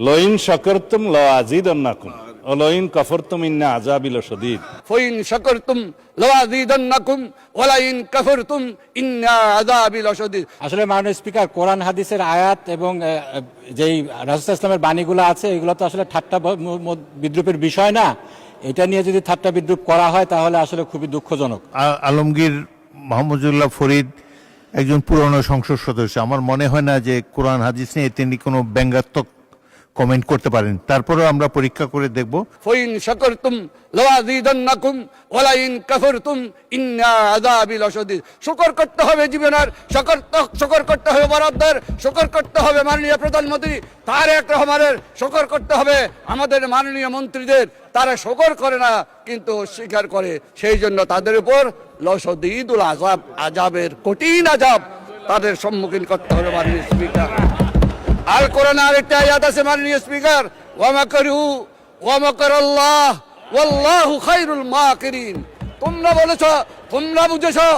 লইন শাকারতুম লাযিদান্নাকুম ওয়া লইন কাফারতুম ইন্না আযাবি লাশাদীদ। ফাইন শাকারতুম লাযিদান্নাকুম ওয়া লাইন কাফারতুম ইন্না আযাবি লাশাদীদ। আসলে মাননীয় স্পিকার, কোরআন হাদিসের আয়াত এবং যেই রাসূল ইসলামের বাণীগুলো আছে এগুলো তো আসলে ঠাট্টা বিদ্রুপের বিষয় না। এটা নিয়ে যদি ঠাট্টা বিদ্রুপ করা হয় তাহলে আসলে খুবই দুঃখজনক। আলমগীর মাহমুদুল্লাহ ফরিদ একজন পুরনো সংসদ সদস্য, আমার মনে হয় না যে কোরআন হাদিস নিয়ে তিনি কোনো ব্যঙ্গাত্মক কমেন্ট করতে পারেন। তারপরেও আমরা পরীক্ষা করে দেখব। ফাইন শাকারতুম লাযিদান্নাকুম ওয়া লাইন কাফারতুম ইন্না আযাবি লাশাদীদ। শুকর করতে হবে জীবনের, শুকর করতে হবে বরাদ্দের, শুকর করতে হবে মাননীয় প্রধানমন্ত্রী তারেক রহমানের, শুকর করতে হবে আমাদের মাননীয় মন্ত্রীদের। তারা শুকর করে না কিন্তু স্বীকার করে, সেই জন্য তাদের উপর লাশাদীদুল আযাব, আযাবের কঠিন আযাব তাদের সম্মুখীন করতে হবে মাননীয় স্পিকার। আল কোরআনে আরেকটা আয়াত আছে মাননীয় স্পিকার, ওয়া মাকারু ওয়া মাকারাল্লাহ ওয়াল্লাহু খায়রুল মাকিরিন। তোমরা বলেছো, তোমরা বুঝেছো,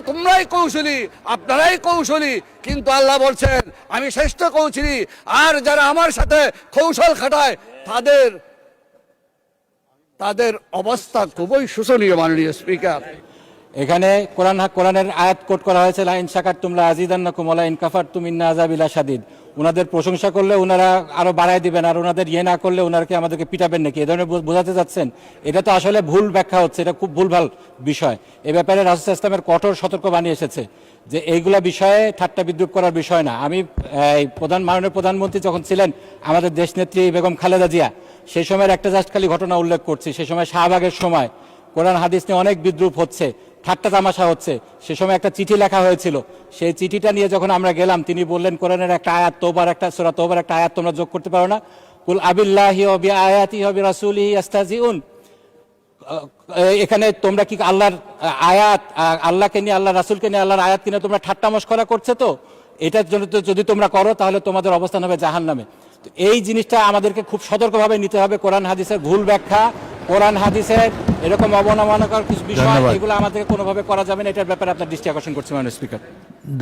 তোমরাই কৌশলী, আপনারাই কৌশলী, কিন্তু আল্লাহ বলছেন আমি শ্রেষ্ঠ কৌশলী। আর যারা আমার সাথে কৌশল খাটায় তাদের অবস্থা খুবই শোচনীয় মাননীয় স্পিকার। এখানে কোরআনের আয়াত কোট করা হয়েছে, লাইন শাকারতুম লাযিদান্নাকুম ওয়া লাইন কাফারতুম ইন্না আযাবি লাশাদীদ। ওনাদের প্রশংসা করলে ওনারা আরো বাড়ায় দিবেন, আর ওনাদের ইয়ে না করলে ওনারকে আমাদেরকে পিটাবেন নাকি, এ ধরনের বোঝাতে যাচ্ছেন। এটা তো আসলে ভুল ব্যাখ্যা হচ্ছে, এটা খুব ভুলভাল বিষয়। এ ব্যাপারে রাসূল ইসলামের কঠোর সতর্কবাণী এসেছে যে এইগুলা বিষয়ে ঠাট্টা বিদ্রুপ করার বিষয় না। আমি মাননীয় প্রধানমন্ত্রী যখন ছিলেন আমাদের দেশনেত্রী বেগম খালেদা জিয়া, সেই সময়ের একটা জাস্ট খালি ঘটনা উল্লেখ করছি। সেই সময় শাহবাগের সময় কোরআন হাদিস নিয়ে অনেক বিদ্রুপ হচ্ছে, ঠাট্টা তামাশা হচ্ছে। সে সময় একটা চিঠি লেখা হয়েছিল, সেই চিঠিটা নিয়ে যখন আমরা গেলাম তিনি বললেন কোরআনের একটা আয়াত, সূরা তওবার একটা আয়াত তোমরা যোগ করতে পারো না? কুল আবিল্লাহি ওয়া বিআয়াতিহি ওয়া বিরাসূলিহি ইস্তাহজিউন। এখানে তোমরা কি আল্লাহর আয়াত, আল্লাহকে নিয়ে, আল্লাহ রাসূলকে নিয়ে, আল্লাহর আয়াত কিনে তোমরা ঠাট্টা মশকরা করছো? তো এটার জন্য যদি তোমরা করো তাহলে তোমাদের অবস্থান হবে জাহান্নামে। তো এই জিনিসটা আমাদেরকে খুব সতর্কভাবে নিতে হবে। কোরআন হাদিসের ভুল ব্যাখ্যা, কোরআন হাদিসের এরকম অবমাননাকর কিছু বিষয়, এগুলো আমাদেরকে কোনোভাবে করা যাবে না। এটার ব্যাপারে আপনার দৃষ্টি আকর্ষণ করছি মাননীয় স্পিকার।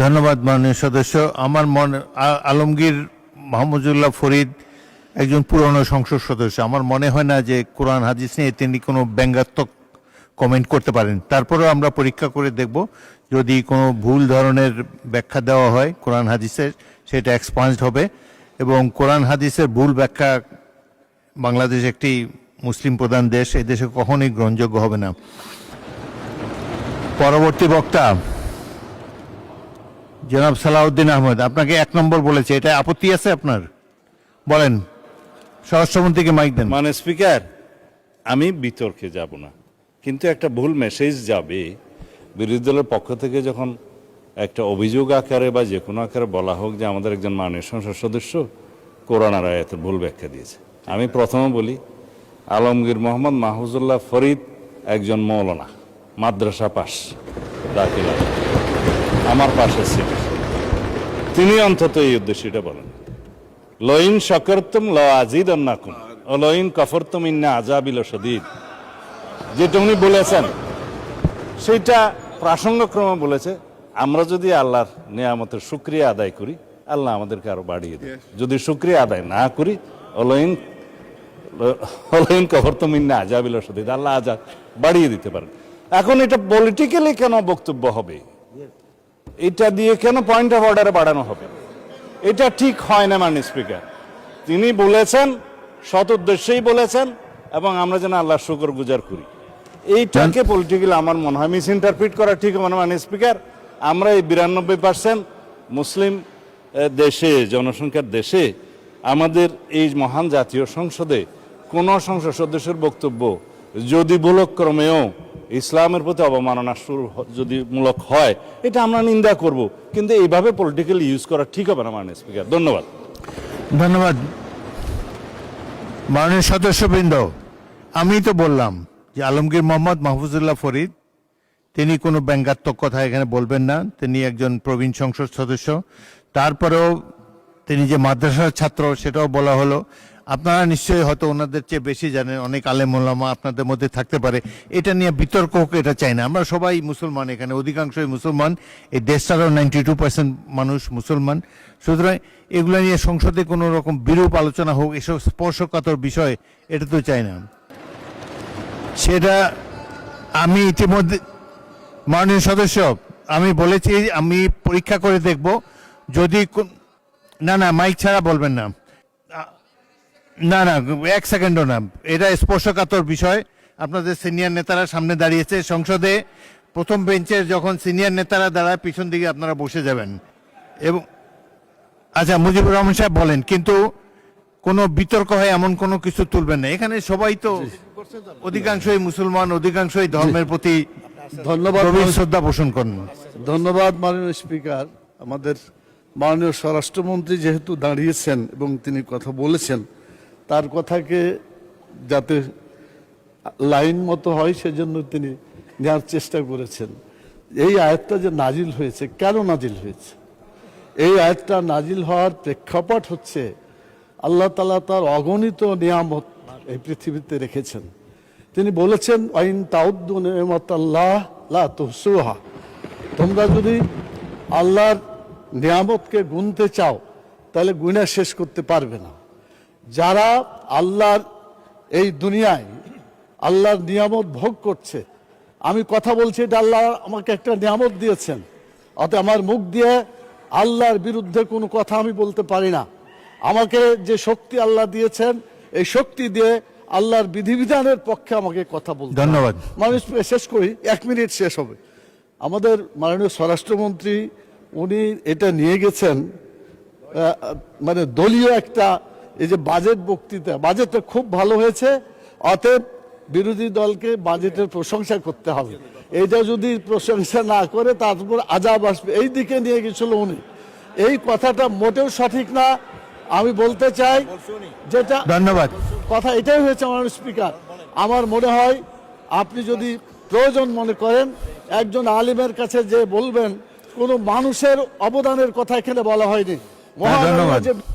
ধন্যবাদ মাননীয় সদস্য। আমার আলমগীর মাহমুদুল্লাহ ফরিদ একজন পুরনো সংসদ সদস্য, আমার মনে হয় না যে কোরআন হাদিস নিয়ে তিনি কোনো ব্যঙ্গাত্মক কমেন্ট করতে পারেন। তারপরেও আমরা পরীক্ষা করে দেখব, যদি কোনো ভুল ধরনের ব্যাখ্যা দেওয়া হয় কোরআন হাদিসের, সেটা এক্সপান্সড হবে। এবং কোরআন হাদিসের ভুল ব্যাখ্যা, বাংলাদেশ একটি মুসলিম প্রধান দেশ, এই দেশে কখনোই গ্রহণযোগ্য হবে না। পরবর্তী বক্তা জনাব সালাউদ্দিন আহমেদ, আপনাকে 1 নম্বর বলেছে, এটা আপত্তি আছে আপনার? বলেন, স্বরাষ্ট্রমন্ত্রীকে মাইক দেন। মানে স্পিকার, আমি বিতর্কে যাব না, কিন্তু একটা ভুল মেসেজ যাবে বিরোধী দলের পক্ষ থেকে যখন একটা অভিযোগ আকারে বা যে কোনো আকারে বলা হোক যে আমাদের একজন মাননীয় সংসদ সদস্য কোরআন আর আয়াতের ভুল ব্যাখ্যা দিয়েছে। আমি প্রথমে বলি, আলমগীর মোহাম্মদ মাহফুজুল্লাহ ফরিদ একজন মৌলানা, মাদ্রাসা পাস, দাখিল আমার পাশে ছিল, তিনি অন্তত এই উদ্দেশ্যটা বলেন, লইন শাকারতুম লাযিদান্নাকুম ওয়া লইন কাফারতুম ইন্না আযাবি লাশাদীদ। যেটা উনি বলেছেন সেটা প্রাসঙ্গক্রমে বলেছে। আমরা যদি আল্লাহর নিয়ামতের শুকরিয়া আদায় করি, আল্লাহ আমাদেরকে আরো বাড়িয়ে দেয়। যদি শুকরিয়া আদায় না করি, লইন কাফারতুম ইন্না আযাবি লাশাদীদ, আল্লাহ আযাব বাড়িয়ে দিতে পারেন। এখন এটা পলিটিক্যালি কেন বক্তব্য হবে, এটা দিয়ে কেন পয়েন্ট অফ অর্ডারে বাড়ানো হবে? এটা ঠিক হয় না মাননীয় স্পিকার। তিনি বলেছেন, সৎ উদ্দেশ্যেই বলেছেন, এবং আমরা যেন আল্লাহর শুকর গুজার করি। এইটাকে পলিটিক্যালি আমার মনে হয় মিস ইন্টারপ্রিট করা ঠিক হবে না মাননীয় স্পিকার। আমরা এই 92% মুসলিম দেশে, জনসংখ্যার দেশে, আমাদের এই মহান জাতীয় সংসদে কোন সংসদ সদস্যের বক্তব্য যদি ভুলক্রমেও ইসলামের প্রতি অবমাননা যদি মূলক হয়, এটা আমরা নিন্দা করব, কিন্তু এইভাবে পলিটিক্যালি ইউজ করা ঠিক হবে না মাননীয় স্পিকার। ধন্যবাদ। ধন্যবাদ মাননীয় সদস্যবৃন্দ। আমি তো বললাম যে আলমগীর মোহাম্মদ মাহফুজুল্লাহ ফরিদ তিনি কোনো ব্যঙ্গাত্মক কথা এখানে বলবেন না, তিনি একজন প্রবীণ সংসদ সদস্য। তারপরেও তিনি যে মাদ্রাসার ছাত্র সেটাও বলা হলো। আপনারা নিশ্চয়ই হয়তো ওনাদের চেয়ে বেশি জানেন, অনেক আলেম ওলামা আপনাদের মধ্যে থাকতে পারে, এটা নিয়ে বিতর্ক হোক এটা চাই না। আমরা সবাই মুসলমান, এখানে অধিকাংশই মুসলমান, এই দেশটারও 92% মানুষ মুসলমান। সুতরাং এগুলো নিয়ে সংসদে কোনো রকম বিরূপ আলোচনা হোক, এসব স্পর্শকাতর বিষয়, এটা তো চাই না। সেটা আমি ইতিমধ্যে মাননীয় সদস্য আমি বলেছি, আমি পরীক্ষা করে দেখব যদি না না মাইক ছাড়া বলবেন না, না না 1 সেকেন্ডও না, এটা স্পর্শকাতর বিষয়। আপনাদের সিনিয়র নেতারা সামনে দাঁড়িয়েছে, সংসদে প্রথম বেঞ্চের যখন সিনিয়র নেতারা দাঁড়ায় পিছন দিকে আপনারা বসে যাবেন। এবং আচ্ছা মুজিবুর রহমান সাহেব বলেন, কিন্তু কোনো বিতর্ক হয় এমন কোনো কিছু তুলবেন না। এখানে সবাই তো অধিকাংশই মুসলমান, অধিকাংশই ধর্মের প্রতি ধন্যবাদ, গভীর শ্রদ্ধা পোষণ করেন। ধন্যবাদ মাননীয় স্পিকার। আমাদের মাননীয় স্বরাষ্ট্রমন্ত্রী যেহেতু দাঁড়িয়েছেন এবং তিনি কথা বলেছেন, তার কথাকে যাতে লাইন মতো হয় সেজন্য তিনি নেওয়ার চেষ্টা করেছেন। এই আয়াতটা যে নাজিল হয়েছে, কেন নাজিল হয়েছে? এই আয়াতটা নাজিল হওয়ার প্রেক্ষাপট হচ্ছে আল্লাহ তাআলা তার অগণিত নিয়ামত এই পৃথিবীতে রেখেছেন। তিনি বলেছেন আইন তাউদ্দু নিয়ামাতাল্লাহ লা তুহসুহা, তোমরা যদি আল্লাহর নিয়ামতকে গুনতে চাও তাহলে গুণা শেষ করতে পারবে না। যারা আল্লাহর এই দুনিয়ায় আল্লাহর নিয়ামত ভোগ করছে, আমি কথা বলছি এটা আল্লাহ আমাকে একটা নিয়ামত দিয়েছেন, অতএব আমার মুখ দিয়ে আল্লাহর বিরুদ্ধে কোনো কথা আমি বলতে পারি না। আমাকে যে শক্তি আল্লাহ দিয়েছেন, এই শক্তি দিয়ে আল্লাহর বিধিবিধানের পক্ষে আমাকে কথা বলতে। ধন্যবাদ। মানুষ শেষ করি, 1 মিনিট শেষ হবে। আমাদের মাননীয় স্বরাষ্ট্রমন্ত্রী উনি এটা নিয়ে গেছেন মানে দলীয় একটা, এই যে বাজেট বক্তৃতা, বাজেটটা খুব ভালো হয়েছে, অতএব বিরোধী দলকে বাজেটের প্রশংসা করতে হবে। এইটা যদি প্রশংসা না করে তারপর আজাব আসবে, এই দিকে নিয়ে গেছিল উনি। এই কথাটা মোটেও সঠিক না। আমি বলতে চাই যেটা ধন্যবাদ। কথা এটাই হয়েছে মাননীয় স্পিকার। আমার মনে হয় আপনি যদি প্রয়োজন মনে করেন একজন আলিমের কাছে যে বলবেন, কোনো মানুষের অবদানের কথা এখানে বলা হয়নি। ধন্যবাদ। মহান